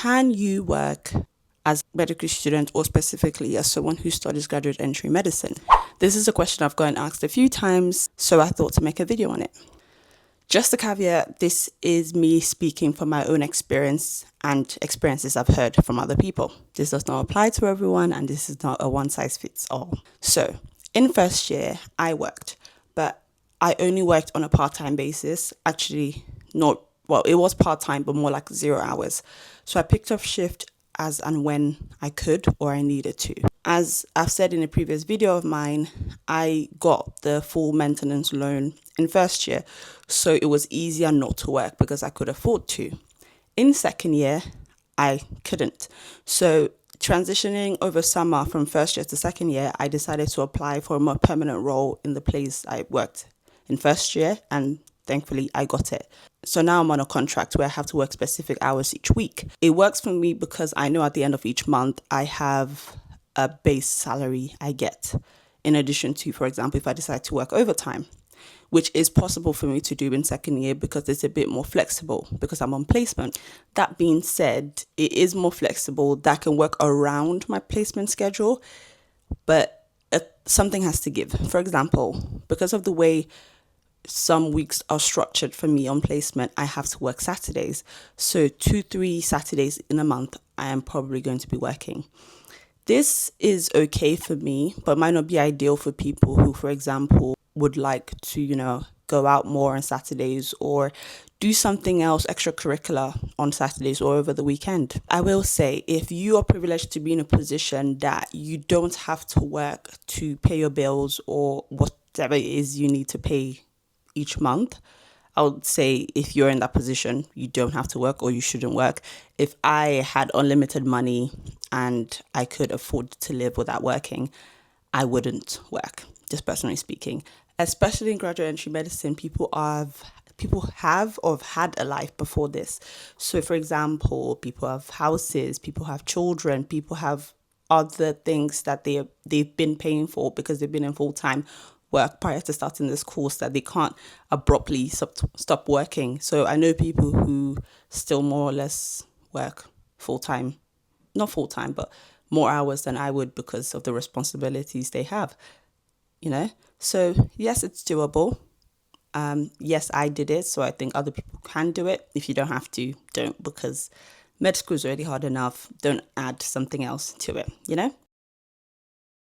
Can you work as a medical student or specifically as someone who studies graduate entry medicine? This is a question I've gotten asked a few times, so I thought to make a video on it. Just a caveat, this is me speaking from my own experience and experiences I've heard from other people. This does not apply to everyone and this is not a one size fits all. So in first year, I worked, but I only worked on a part-time basis. Actually, it was part-time, but more like 0 hours. So I picked up shift as and when I could or I needed to. As I've said in a previous video of mine, I got the full maintenance loan in first year, so it was easier not to work because I could afford to. In second year, I couldn't. So transitioning over summer from first year to second year, I decided to apply for a more permanent role in the place I worked in first year, and thankfully I got it. So now I'm on a contract where I have to work specific hours each week. It works for me because I know at the end of each month I have a base salary I get, in addition to, for example, if I decide to work overtime, which is possible for me to do in second year because it's a bit more flexible because I'm on placement. That being said, it is more flexible. That can work around my placement schedule, but something has to give. For example, because of the way some weeks are structured for me on placement, I have to work Saturdays. So 2-3 Saturdays in a month, I am probably going to be working. This is okay for me, but might not be ideal for people who, for example, would like to, go out more on Saturdays or do something else extracurricular on Saturdays or over the weekend. I will say, if you are privileged to be in a position that you don't have to work to pay your bills or whatever it is you need to pay each month, I would say if you're in that position, you don't have to work or you shouldn't work. If I had unlimited money and I could afford to live without working, I wouldn't work, just personally speaking. Especially in graduate entry medicine, people have or have had a life before this. So for example, people have houses, people have children, people have other things that they've been paying for because they've been in full-time work prior to starting this course that they can't abruptly stop working. So I know people who still more or less work full-time, not full-time, but more hours than I would because of the responsibilities they have, So yes, it's doable. Yes, I did it, so I think other people can do it. If you don't have to, don't, because med school is already hard enough. Don't add something else to it,